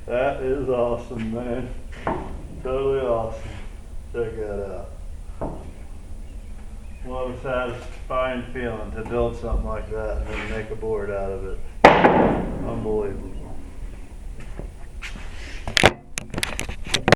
That is awesome, man. Totally awesome. Check that out. What a satisfying feeling to build something like that and then make a board out of it. Unbelievable.